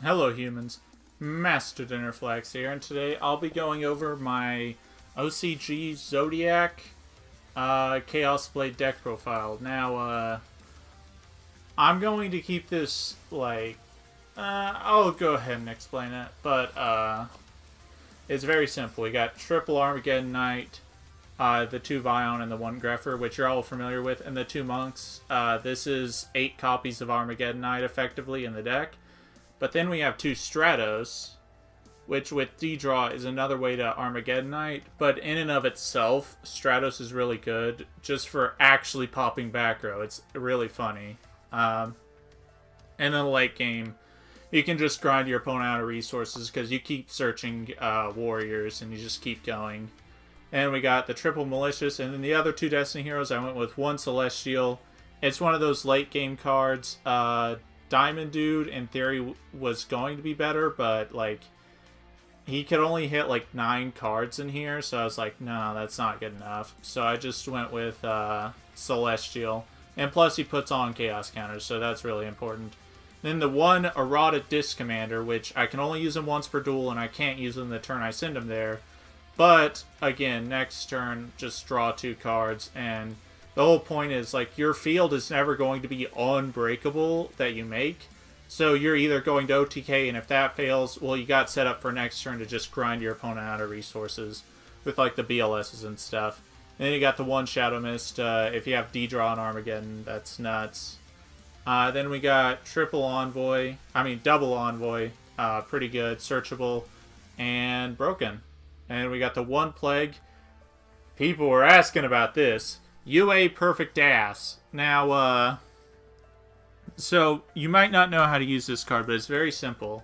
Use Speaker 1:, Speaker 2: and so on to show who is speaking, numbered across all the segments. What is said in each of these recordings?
Speaker 1: Hello humans, Master DinnerFlax here, and today I'll be going over my OCG Zodiac Chaos Blade deck profile. Now, I'm going to keep this, I'll go ahead and explain it, but it's very simple. We got triple Armageddon Knight, the 2 Vion and the 1 Grepher, which you're all familiar with, and the 2 Monks. This is 8 copies of Armageddon Knight, effectively, in the deck. But then we have 2 Stratos, which with D-Draw is another way to Armageddon Knight, but in and of itself, Stratos is really good, just for actually popping back row. It's really funny. And in the late game, you can just grind your opponent out of resources, because you keep searching warriors, and you just keep going. And we got the triple Malicious, and then the other 2 Destiny Heroes, I went with 1 Celestial. It's one of those late game cards. Diamond Dude, in theory, was going to be better, but, he could only hit, 9 cards in here, so I was like, no, that's not good enough. So I just went with Celestial. And plus, he puts on Chaos counters, so that's really important. Then the 1 Errata Disc Commander, which I can only use him once per duel, and I can't use him the turn I send him there. But, again, next turn, just draw 2 cards, and the whole point is, your field is never going to be unbreakable that you make. So you're either going to OTK, and if that fails, well, you got set up for next turn to just grind your opponent out of resources with, the BLSs and stuff. And then you got the 1 Shadow Mist. If you have D-Draw on Armageddon, that's nuts. Then we got double Envoy. Pretty good. Searchable. And Broken. And we got the 1 Plague. People were asking about this. UA Perfect Ass. Now, so you might not know how to use this card, but it's very simple.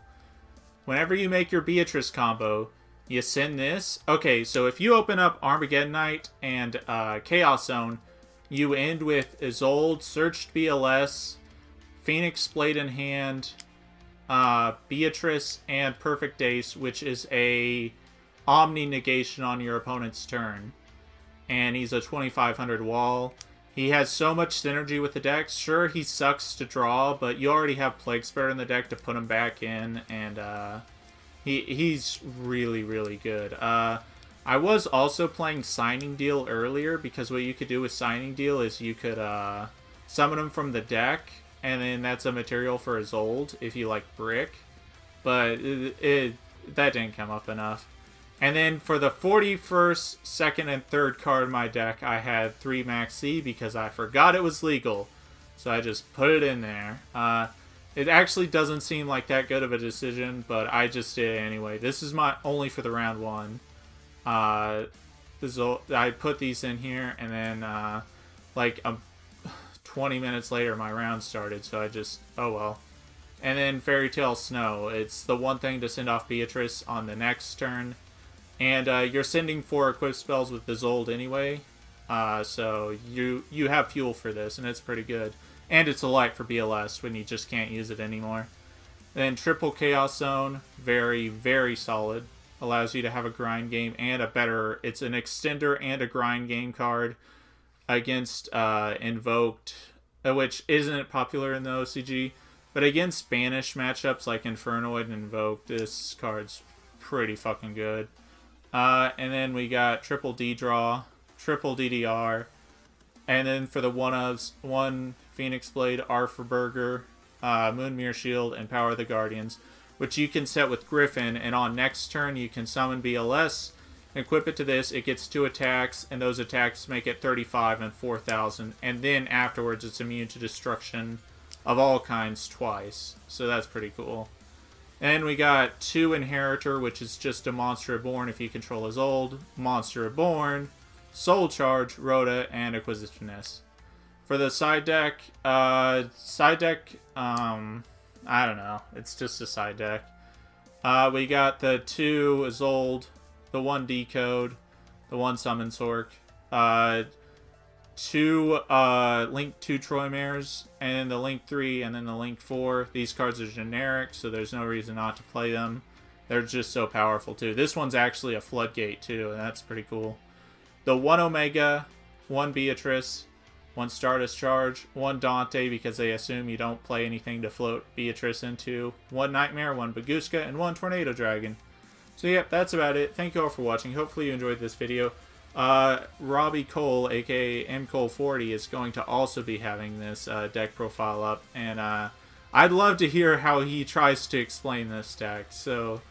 Speaker 1: Whenever you make your Beatrice combo, you send this. Okay, so if you open up Armageddon Knight and Chaos Zone, you end with Isolde, Searched BLS, Phoenix Blade in hand, Beatrice, and Perfect Ace, which is a Omni negation on your opponent's turn. And he's a 2500 wall. He has so much synergy with the deck. Sure, he sucks to draw, but you already have Plague Spare in the deck to put him back in, and he's really, really good. I was also playing Signing Deal earlier, because what you could do with Signing Deal is you could summon him from the deck, and then that's a material for Isolde if you like Brick. But that didn't come up enough. And then for the 41st, 2nd, and 3rd card in my deck, I had 3 Max C because I forgot it was legal. So I just put it in there. It actually doesn't seem like that good of a decision, but I just did it anyway. This is my only for the round 1. I put these in here, and then 20 minutes later my round started, so I just, oh well. And then Fairy Tale Snow. It's the 1 thing to send off Beatrice on the next turn. And you're sending 4 equip spells with Isolde anyway, so you have fuel for this, and it's pretty good. And it's a light for BLS when you just can't use it anymore. Then triple Chaos Zone, very, very solid. Allows you to have a grind game and it's an extender and a grind game card against Invoked, which isn't popular in the OCG, but against Spanish matchups like Infernoid and Invoked, this card's pretty fucking good. And then we got triple D-Draw, triple DDR, and then for the 1-ofs, 1 Phoenix Blade, R for Burger, Moonmere Shield, and Power of the Guardians, which you can set with Griffin, and on next turn you can summon BLS, equip it to this, it gets 2 attacks, and those attacks make it 35 and 4000, and then afterwards it's immune to destruction of all kinds twice, so that's pretty cool. And we got 2 Inheritor, which is just a Monster Reborn if you control Isolde, Monster Reborn, Soul Charge, Rhoda, and Acquisitiveness. For the side deck, I don't know. It's just a side deck. We got the 2 Isolde, the 1 Decode, the 1 Summon Sork, 2 Link 2 Troymares, and the Link 3, and then the Link 4. These cards are generic, so there's no reason not to play them. They're just so powerful, too. This one's actually a Floodgate, too, and that's pretty cool. The 1 Omega, 1 Beatrice, 1 Stardust Charge, 1 Dante because they assume you don't play anything to float Beatrice into, 1 Nightmare, 1 Baguska, and 1 Tornado Dragon. So yep, that's about it. Thank you all for watching. Hopefully you enjoyed this video. Robbie Cole, aka MCole40, is going to also be having this deck profile up, and I'd love to hear how he tries to explain this deck. So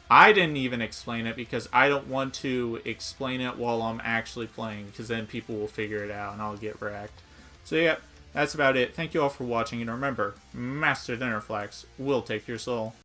Speaker 1: I didn't even explain it because I don't want to explain it while I'm actually playing, because then people will figure it out and I'll get wrecked. So yeah, that's about it. Thank you all for watching, and remember, Master DinnerFlax will take your soul.